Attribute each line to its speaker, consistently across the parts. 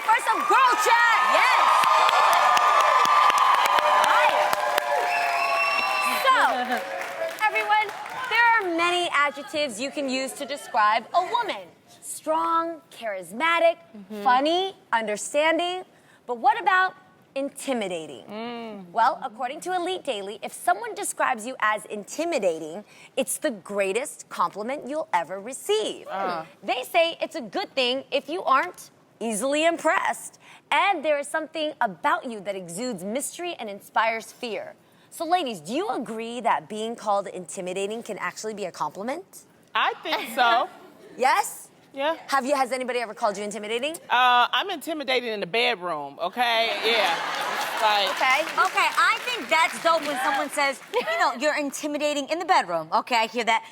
Speaker 1: for some girl chat. Yes. So, everyone, there are many adjectives you can use to describe a woman. Strong, charismatic, funny, understanding. But what about intimidating? Well, according to Elite Daily, if someone describes you as intimidating, it's the greatest compliment you'll ever receive. They say it's a good thing if you aren't easily impressed. And there is something about you that exudes mystery and inspires fear. So ladies, do you agree that being called intimidating can actually be a compliment?
Speaker 2: I think so.
Speaker 1: Yes?
Speaker 2: Yeah.
Speaker 1: Has anybody ever called you intimidating?
Speaker 2: I'm intimidated in the bedroom, okay? Yeah. Like,
Speaker 1: Okay.
Speaker 3: Okay, I think that's dope when someone says, you're intimidating in the bedroom. Okay, I hear that.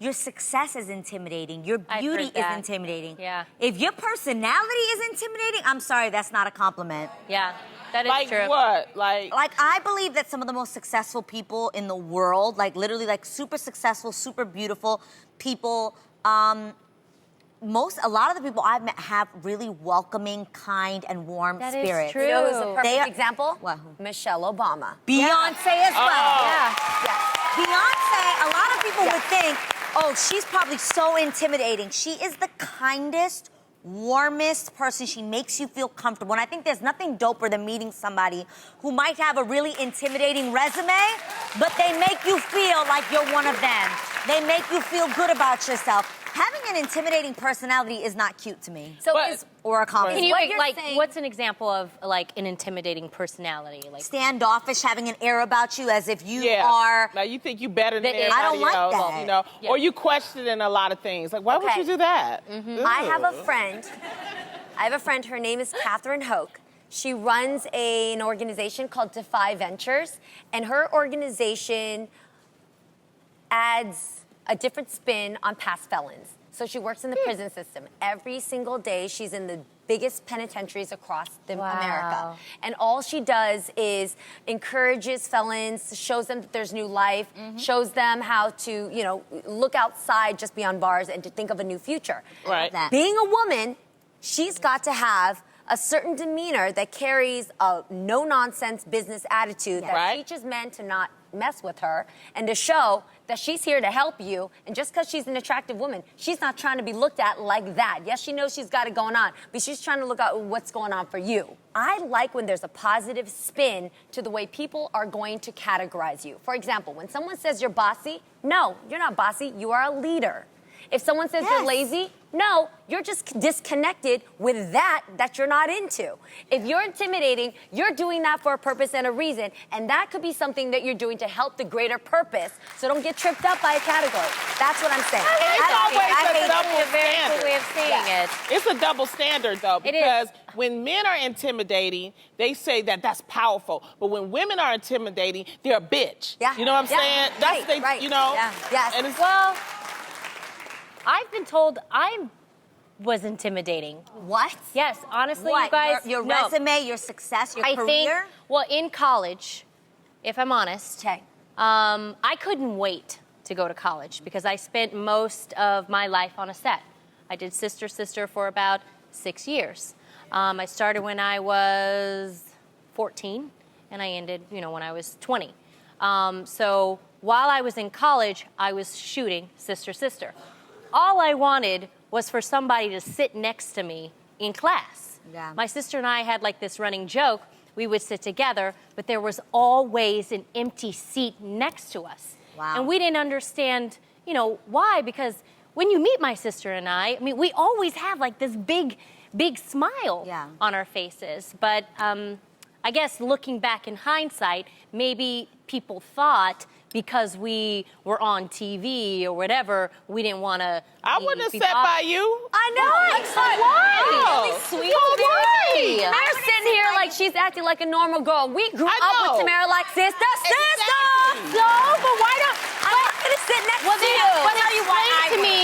Speaker 3: Your success is intimidating. Your beauty is
Speaker 4: that.
Speaker 3: intimidating.
Speaker 4: Yeah.
Speaker 3: If your personality is intimidating, I'm sorry, that's not a compliment.
Speaker 4: Yeah, that is
Speaker 2: like
Speaker 4: true.
Speaker 2: what? Like
Speaker 3: I believe that some of the most successful people in the world, literally super successful, super beautiful people, a lot of the people I've met have really welcoming, kind, and warm
Speaker 4: That is
Speaker 3: spirits.
Speaker 4: true.
Speaker 1: You know who's a perfect
Speaker 3: They are-
Speaker 1: example?
Speaker 3: What?
Speaker 1: Michelle Obama.
Speaker 3: Beyonce as well.
Speaker 4: Yeah.
Speaker 3: Beyonce, a lot of people would think, oh, she's probably so intimidating. She is the kindest, warmest person. She makes you feel comfortable. And I think there's nothing doper than meeting somebody who might have a really intimidating resume, but they make you feel like you're one of them. They make you feel good about yourself. Having an intimidating personality is not cute to me.
Speaker 1: So
Speaker 2: But-
Speaker 1: is
Speaker 3: Or a compliment.
Speaker 4: Can you
Speaker 1: What you're saying-
Speaker 4: what's an example of an intimidating personality?
Speaker 3: Standoffish, having an air about you as if you
Speaker 2: yeah.
Speaker 3: are...
Speaker 2: Now you think you better than
Speaker 4: I
Speaker 2: everybody
Speaker 3: don't like
Speaker 2: else,
Speaker 3: that.
Speaker 2: you know?
Speaker 4: Yeah.
Speaker 2: Or you questioning a lot of things. Like, why would
Speaker 1: Okay.
Speaker 2: you do that?
Speaker 1: I have a friend. Her name is Catherine Hoke. She runs an organization called Defy Ventures, and her organization adds a different spin on past felons. So she works in the prison system. Every single day, she's in the biggest penitentiaries across America. And all she does is encourages felons, shows them that there's new life, shows them how to, look outside just beyond bars and to think of a new future.
Speaker 2: Right.
Speaker 3: That.
Speaker 1: Being a woman, she's got to have a certain demeanor that carries a no-nonsense business attitude that
Speaker 2: Right.
Speaker 1: teaches men to not mess with her and to show that she's here to help you. And just because she's an attractive woman, she's not trying to be looked at like that. Yes, she knows she's got it going on, but she's trying to look at what's going on for you. I like when there's a positive spin to the way people are going to categorize you. For example, when someone says you're bossy, no, you're not bossy, you are a leader. If someone says you're lazy, no, you're just disconnected with that you're not into. If you're intimidating, you're doing that for a purpose and a reason, and that could be something that you're doing to help the greater purpose, so don't get tripped up by a category. That's what I'm saying.
Speaker 2: It's always a double
Speaker 4: a very cool
Speaker 2: standard.
Speaker 4: way of saying it.
Speaker 2: It's a double standard, though,
Speaker 4: It is.
Speaker 2: because when men are intimidating, they say that that's powerful. But when women are intimidating, they're a bitch.
Speaker 1: Yeah.
Speaker 2: You know what I'm
Speaker 1: Yeah.
Speaker 2: saying? That's
Speaker 1: Right.
Speaker 2: you know.
Speaker 1: Yeah. Yes.
Speaker 2: And it's
Speaker 4: Well, I've been told I was intimidating.
Speaker 3: What?
Speaker 4: Yes, honestly,
Speaker 3: What?
Speaker 4: you guys.
Speaker 3: Your
Speaker 4: no.
Speaker 3: resume, your success, your
Speaker 4: I
Speaker 3: career?
Speaker 4: think, in college, if I'm honest,
Speaker 1: Okay.
Speaker 4: I couldn't wait to go to college because I spent most of my life on a set. I did Sister Sister for about 6 years. I started when I was 14, and I ended, when I was 20. So while I was in college, I was shooting Sister Sister. All I wanted was for somebody to sit next to me in class.
Speaker 3: Yeah.
Speaker 4: My sister and I had this running joke. We would sit together, but there was always an empty seat next to us.
Speaker 3: Wow.
Speaker 4: And we didn't understand, why, because when you meet my sister and I mean, we always have this big smile on our faces. But I guess looking back in hindsight, maybe people thought because we were on TV or whatever, we didn't want to.
Speaker 2: I wouldn't have sat by you.
Speaker 1: I know.
Speaker 4: Why?
Speaker 2: Oh,
Speaker 1: Sweet.
Speaker 4: Why?
Speaker 1: Tamaра's sitting here like she's acting like a normal girl. We grew
Speaker 2: I
Speaker 1: up
Speaker 2: know.
Speaker 1: with Tamara like sister.
Speaker 2: Exactly.
Speaker 4: No, but why don't?
Speaker 1: I'm not gonna sit next
Speaker 4: Well,
Speaker 1: to
Speaker 4: then,
Speaker 1: you.
Speaker 4: but explain to me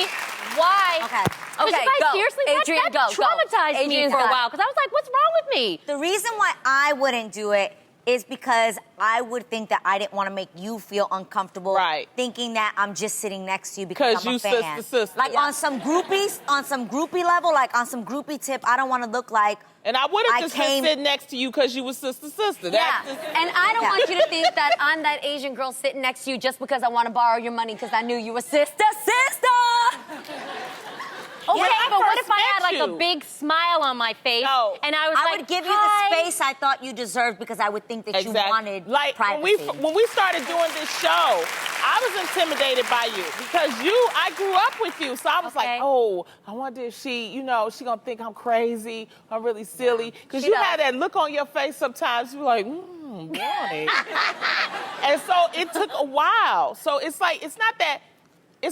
Speaker 4: why.
Speaker 3: Okay.
Speaker 4: Because
Speaker 1: Okay,
Speaker 4: you guys,
Speaker 1: go.
Speaker 4: seriously,
Speaker 1: Adrian,
Speaker 4: that
Speaker 1: go.
Speaker 4: traumatized me
Speaker 1: Adrian's
Speaker 4: for a
Speaker 1: got it.
Speaker 4: while because I was like, what's wrong with me?
Speaker 3: The reason why I wouldn't do it is because I would think that I didn't want to make you feel uncomfortable.
Speaker 2: Right.
Speaker 3: Thinking that I'm just sitting next to you because I'm
Speaker 2: you
Speaker 3: a fan.
Speaker 2: sister.
Speaker 3: Like on some groupie level, like on some groupie tip, I don't want to look like.
Speaker 2: And I would have just been sitting next to you because you was sister.
Speaker 1: Yeah, and I don't want you to think that I'm that Asian girl sitting next to you just because I want to borrow your money because I knew you were sister.
Speaker 4: Okay,
Speaker 2: When I
Speaker 4: but what
Speaker 2: first
Speaker 4: if I had
Speaker 2: met
Speaker 4: like
Speaker 2: you-
Speaker 4: a big smile on my face
Speaker 2: No.
Speaker 4: and I was
Speaker 3: I
Speaker 4: like,
Speaker 3: would give you
Speaker 4: "Hi."
Speaker 3: the space I thought you deserved because I would think that you wanted
Speaker 2: like
Speaker 3: privacy.
Speaker 2: when we started doing this show, I was intimidated by you because I grew up with you, so I was
Speaker 4: Okay.
Speaker 2: like, oh, I wonder if she gonna think I'm crazy, I'm really silly, because
Speaker 1: She
Speaker 2: you
Speaker 1: does.
Speaker 2: had that look on your face sometimes. You were like, boy. And so it took a while. So it's like it's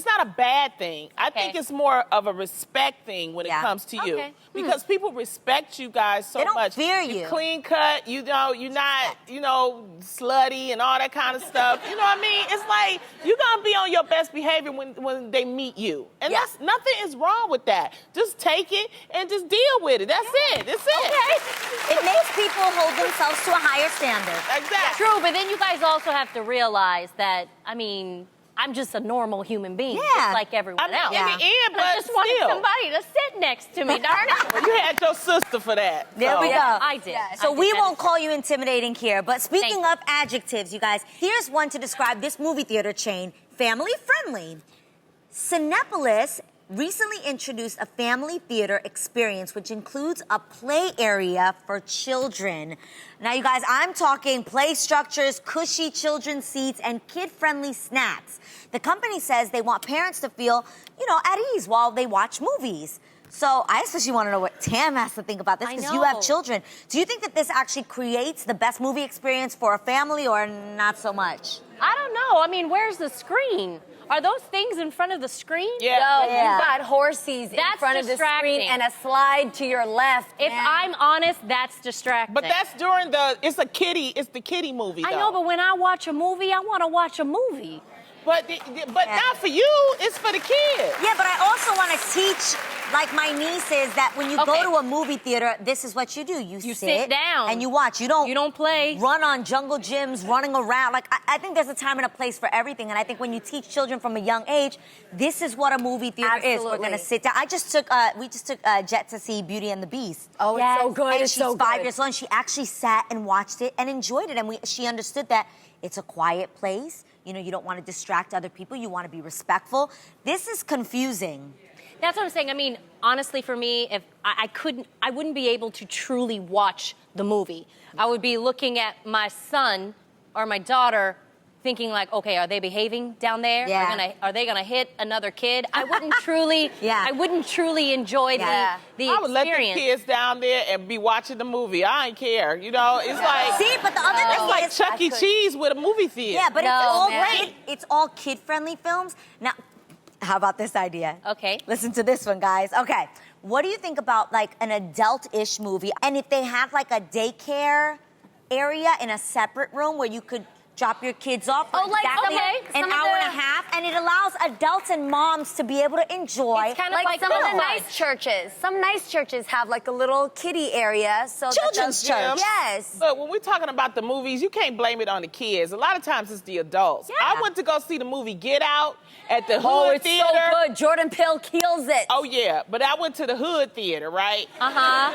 Speaker 2: not a bad thing. I think it's more of a respect thing when it comes to you.
Speaker 4: Okay.
Speaker 2: Because people respect you guys so
Speaker 3: They don't
Speaker 2: much.
Speaker 3: fear
Speaker 2: You're
Speaker 3: you.
Speaker 2: clean cut, you're not, slutty and all that kind of stuff. You know what I mean? It's like you're gonna be on your best behavior when they meet you. And that's nothing is wrong with that. Just take it and just deal with it. That's it. That's it.
Speaker 3: It makes people hold themselves to a higher standard.
Speaker 2: Exactly.
Speaker 4: True, but then you guys also have to realize that, I mean, I'm just a normal human being,
Speaker 3: Yeah.
Speaker 4: just like everyone
Speaker 2: I mean,
Speaker 4: else.
Speaker 2: in the end,
Speaker 4: And I
Speaker 2: but
Speaker 4: just wanted
Speaker 2: still.
Speaker 4: somebody to sit next to me, darn it.
Speaker 2: Well, you had your sister for that.
Speaker 3: There
Speaker 2: so.
Speaker 3: we go.
Speaker 4: I did.
Speaker 3: So
Speaker 4: I did.
Speaker 3: we
Speaker 4: That
Speaker 3: won't
Speaker 4: is
Speaker 3: call you intimidating here, but speaking
Speaker 4: Thank
Speaker 3: of adjectives, you guys, here's one to describe this movie theater chain, family friendly. Cinepolis recently introduced a family theater experience which includes a play area for children. Now, you guys, I'm talking play structures, cushy children's seats, and kid-friendly snacks. The company says they want parents to feel, at ease while they watch movies. So I especially want to know what Tam has to think about this
Speaker 4: I
Speaker 3: because you have
Speaker 4: know.
Speaker 3: children. Do you think that this actually creates the best movie experience for a family or not so much?
Speaker 4: I don't know. I mean, where's the screen? Are those things in front of the screen?
Speaker 2: Yeah.
Speaker 1: No,
Speaker 3: Yeah.
Speaker 1: you've got horsies in
Speaker 4: That's
Speaker 1: front of the screen
Speaker 4: distracting.
Speaker 1: and a slide to your left.
Speaker 4: If
Speaker 1: man.
Speaker 4: I'm honest, that's distracting.
Speaker 2: But that's during it's the kiddie movie,
Speaker 4: I
Speaker 2: though.
Speaker 4: know, but when I watch a movie, I want to watch a movie.
Speaker 2: But not for you, it's for the kids.
Speaker 3: Yeah, but I also want to teach, like my nieces, that when you
Speaker 4: Okay.
Speaker 3: go to a movie theater, this is what you do. You
Speaker 4: sit down.
Speaker 3: and you watch. You don't
Speaker 4: play.
Speaker 3: Run on jungle gyms, running around. Like I think there's a time and a place for everything. And I think when you teach children from a young age, this is what a movie theater is. We're
Speaker 1: Absolutely.
Speaker 3: gonna sit down. We just took Jet to see Beauty and the Beast.
Speaker 1: Oh,
Speaker 4: Yes.
Speaker 1: it's so good.
Speaker 3: And
Speaker 1: It's
Speaker 3: she's
Speaker 1: so
Speaker 3: 5
Speaker 1: good.
Speaker 3: years old. And she actually sat and watched it and enjoyed it. And she understood that it's a quiet place. You don't want to distract other people. You want to be respectful. This is confusing.
Speaker 4: That's what I'm saying. I mean, honestly, for me, if I wouldn't be able to truly watch the movie. I would be looking at my son or my daughter thinking like, okay, are they behaving down there?
Speaker 3: Yeah.
Speaker 4: Are they gonna hit another kid? I wouldn't truly
Speaker 3: Yeah.
Speaker 4: I wouldn't truly enjoy
Speaker 1: Yeah.
Speaker 4: the
Speaker 2: I would let the
Speaker 4: experience.
Speaker 2: kids down there and be watching the movie. I ain't care. It's like
Speaker 3: See, but the other
Speaker 2: it's
Speaker 3: thing
Speaker 2: like
Speaker 3: is,
Speaker 2: Chuck E. Cheese with a movie theater.
Speaker 3: yeah, but
Speaker 1: No, man.
Speaker 3: it's all kid-friendly films. Now, how about this idea?
Speaker 4: Okay.
Speaker 3: Listen to this one, guys. Okay. What do you think about like an adult-ish movie? And if they have like a daycare area in a separate room where you could drop your kids off for
Speaker 1: Oh, like,
Speaker 3: exactly
Speaker 1: okay,
Speaker 3: an
Speaker 1: some of
Speaker 3: hour and
Speaker 1: the-
Speaker 3: a half, and it allows adults and moms to be able to enjoy.
Speaker 4: It's kind of
Speaker 1: Like
Speaker 4: like
Speaker 1: some of the
Speaker 4: film.
Speaker 1: nice churches. Some nice churches have like a little kiddie area. So that
Speaker 3: Children's
Speaker 1: the-
Speaker 3: church.
Speaker 1: Yes.
Speaker 2: But when we're talking about the movies, you can't blame it on the kids. A lot of times it's the adults.
Speaker 3: Yeah.
Speaker 2: I went to go see the movie Get Out at the
Speaker 1: Oh,
Speaker 2: Hood
Speaker 1: it's
Speaker 2: Theater.
Speaker 1: so good. Jordan Peele kills it.
Speaker 2: Oh yeah, but I went to the Hood Theater, right?
Speaker 4: Uh-huh.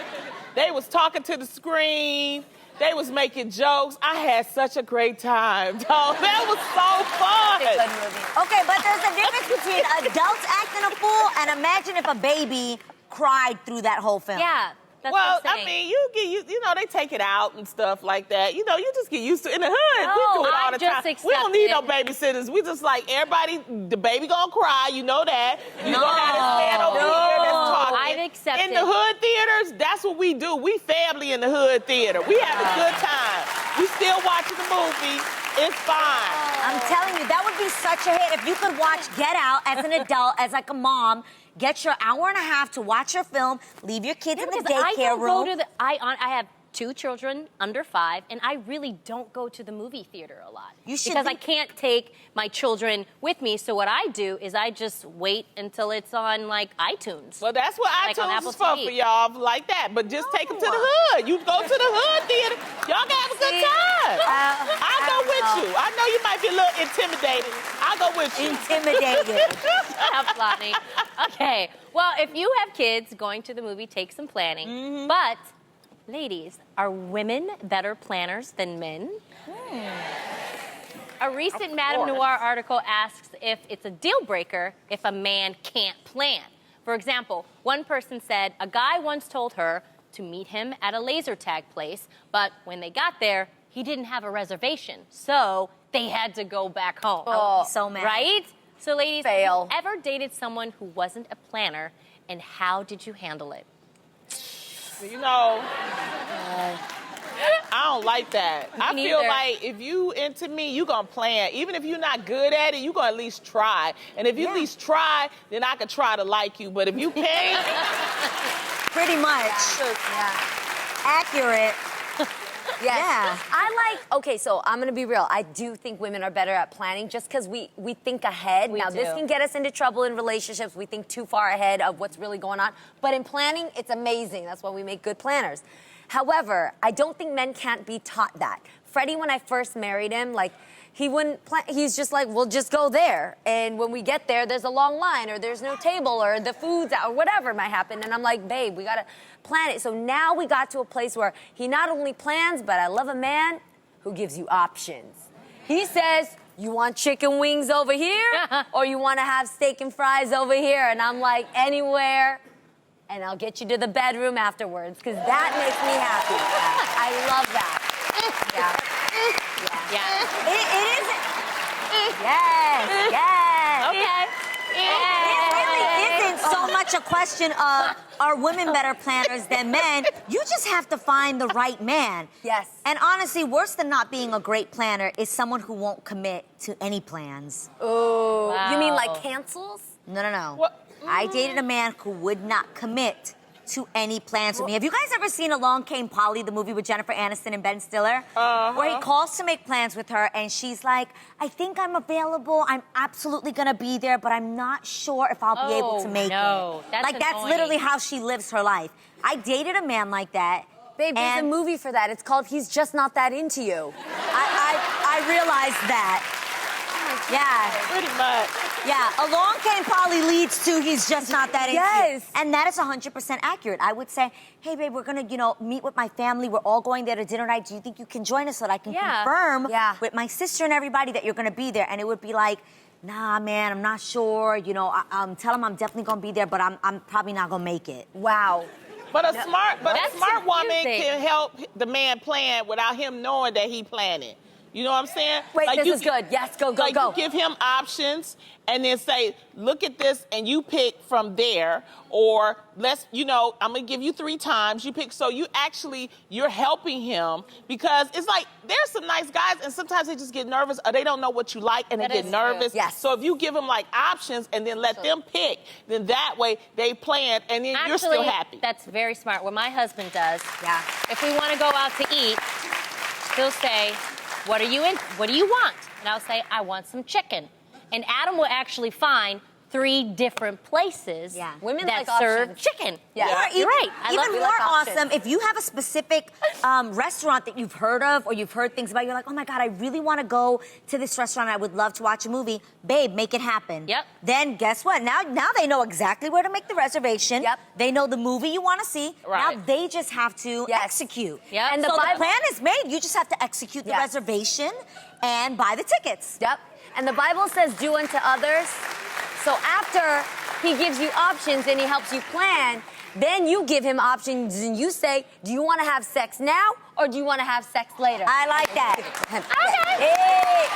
Speaker 2: They was talking to the screen. They was making jokes. I had such a great time, dog. That was so fun.
Speaker 1: It's a good movie.
Speaker 3: Okay, but there's a difference between adults acting a fool and imagine if a baby cried through that whole film.
Speaker 4: Yeah. That's
Speaker 2: Well,
Speaker 4: what I'm saying.
Speaker 2: I mean, they take it out and stuff like that. You just get used to it. In the hood,
Speaker 4: No,
Speaker 2: we do it all
Speaker 4: I
Speaker 2: the
Speaker 4: just
Speaker 2: time. We don't
Speaker 4: accept
Speaker 2: need
Speaker 4: it.
Speaker 2: no babysitters. We just like everybody, the baby gonna cry, you know that. You gonna have this man over here that's talking.
Speaker 4: I've accepted.
Speaker 2: In the hood theaters, that's what we do. We family in the hood theater. We have a good time. We still watching the movie. It's fine.
Speaker 3: I'm telling you, that would be such a hit if you could watch Get Out as an adult, as like a mom, get your hour and a half to watch your film, leave your kids in the
Speaker 4: Because I
Speaker 3: daycare
Speaker 4: don't
Speaker 3: room.
Speaker 4: go to I have 2 children under 5, and I really don't go to the movie theater a lot.
Speaker 3: You should
Speaker 4: because I
Speaker 3: think-
Speaker 4: can't take my children with me. So what I do is I just wait until it's on like iTunes.
Speaker 2: Well, that's what
Speaker 4: Like on
Speaker 2: iTunes
Speaker 4: Apple
Speaker 2: is for
Speaker 4: TV.
Speaker 2: y'all like that. But just take them to the hood. You go to the hood theater. Y'all can have a good time. I'll go with you. I know you might be a little intimidated. I'll go with you.
Speaker 3: Intimidated.
Speaker 4: Shut up, Lonnie. Okay. Well, if you have kids, going to the movie takes some planning.
Speaker 3: Mm-hmm.
Speaker 4: But, ladies, are women better planners than men? A recent Madame
Speaker 2: course.
Speaker 4: Noir article asks if it's a deal breaker if a man can't plan. For example, one person said a guy once told her to meet him at a laser tag place, but when they got there, he didn't have a reservation, so they had to go back home.
Speaker 3: Oh, so mad.
Speaker 4: Right? So, ladies,
Speaker 1: Fail.
Speaker 4: have you ever dated someone who wasn't a planner, and how did you handle it?
Speaker 2: You know, I don't like that. I feel
Speaker 4: neither.
Speaker 2: like if you into me, you gonna plan. Even if you're not good at it, you gonna at least try. And if you at least try, then I could try to like you. But if you can't,
Speaker 3: Pretty much. Accurate.
Speaker 1: Yes.
Speaker 3: Yeah.
Speaker 1: I like, okay, so I'm gonna be real. I do think women are better at planning just because we think ahead.
Speaker 4: We
Speaker 1: Now, this
Speaker 4: do.
Speaker 1: can get us into trouble in relationships. We think too far ahead of what's really going on. But in planning, it's amazing. That's why we make good planners. However, I don't think men can't be taught that. Freddie, when I first married him, like, he wouldn't plan. He's just like, we'll just go there. And when we get there, there's a long line, or there's no table, or the food's out, or whatever might happen. And I'm like, babe, we gotta plan it. So now we got to a place where he not only plans, but I love a man who gives you options. He says, you want chicken wings over here, or you wanna have steak and fries over here? And I'm like, anywhere. And I'll get you to the bedroom afterwards, because that makes me happy. I love that. Yeah.
Speaker 4: Yeah.
Speaker 3: It isn't. Yes. Yes.
Speaker 4: Okay.
Speaker 3: It really isn't so much a question of are women better planners than men. You just have to find the right man.
Speaker 1: Yes.
Speaker 3: And honestly, worse than not being a great planner is someone who won't commit to any plans.
Speaker 1: Oh, you mean
Speaker 4: Wow.
Speaker 1: like cancels?
Speaker 3: No, no, no.
Speaker 2: What?
Speaker 3: I dated a man who would not commit to any plans with me. Have you guys ever seen Along Came Polly, the movie with Jennifer Aniston and Ben Stiller? Where he calls to make plans with her, and she's like, I think I'm available. I'm absolutely gonna be there, but I'm not sure if I'll be able to make
Speaker 4: no.
Speaker 3: it.
Speaker 4: That's
Speaker 3: Like, that's
Speaker 4: annoying.
Speaker 3: literally how she lives her life. I dated a man like that.
Speaker 1: Babe, there's a
Speaker 3: and
Speaker 1: movie for that. It's called He's Just Not That Into You.
Speaker 3: I realized that. Yeah.
Speaker 2: pretty much.
Speaker 3: Yeah, Along Came Polly leads to He's Just Not That Into You.
Speaker 1: Yes.
Speaker 3: And that is 100% accurate. I would say, hey, babe, we're going to, meet with my family. We're all going there to dinner night. Do you think you can join us so that I can
Speaker 4: Yeah.
Speaker 3: confirm
Speaker 1: Yeah.
Speaker 3: with my sister and everybody that you're going to be there? And it would be like, nah, man, I'm not sure. Tell him I'm definitely going to be there, but I'm probably not going to make it.
Speaker 1: Wow.
Speaker 2: But a smart
Speaker 4: That's
Speaker 2: woman
Speaker 4: confusing.
Speaker 2: can help the man plan without him knowing that he planning. You know what I'm saying?
Speaker 1: Wait,
Speaker 2: Like
Speaker 1: this
Speaker 2: you
Speaker 1: is good. Yes, go.
Speaker 2: You give him options and then say, look at this and you pick from there. Or I'm gonna give you 3 times. You pick, so you're helping him, because it's like there's some nice guys and sometimes they just get nervous or they don't know what you like and
Speaker 4: That
Speaker 2: they get
Speaker 4: is
Speaker 2: nervous.
Speaker 4: true.
Speaker 1: Yes.
Speaker 2: So if you give them like options and then let them pick, then that way they plan and then you're still happy.
Speaker 4: That's very smart. What my husband does,
Speaker 1: Yeah.
Speaker 4: if we want to go out to eat, he'll say, what are you in? What do you want? And I'll say, I want some chicken. And Adam will actually find 3 different places
Speaker 3: Yeah.
Speaker 1: Women
Speaker 4: that
Speaker 1: like
Speaker 4: serve
Speaker 1: options.
Speaker 4: chicken.
Speaker 1: Yeah.
Speaker 3: Or
Speaker 4: You're right. I love
Speaker 3: even
Speaker 4: you
Speaker 3: more
Speaker 4: like options.
Speaker 3: awesome, if you have a specific restaurant that you've heard of or you've heard things about, you're like, oh my God, I really want to go to this restaurant. I would love to watch a movie. Babe, make it happen.
Speaker 4: Yep.
Speaker 3: Then guess what? Now they know exactly where to make the reservation.
Speaker 1: Yep.
Speaker 3: They know the movie you want to see.
Speaker 2: Right.
Speaker 3: Now they just have to
Speaker 1: Yes.
Speaker 3: execute.
Speaker 4: Yep.
Speaker 3: And
Speaker 1: And
Speaker 3: so
Speaker 1: the
Speaker 3: the
Speaker 1: Bible-
Speaker 3: plan is made. You just have to execute the
Speaker 1: Yes.
Speaker 3: reservation and buy the tickets.
Speaker 1: Yep. And the Bible says, do unto others. So after he gives you options and he helps you plan, then you give him options and you say, do you want to have sex now or do you want to have sex later?
Speaker 3: I like that.
Speaker 1: Okay. Hey.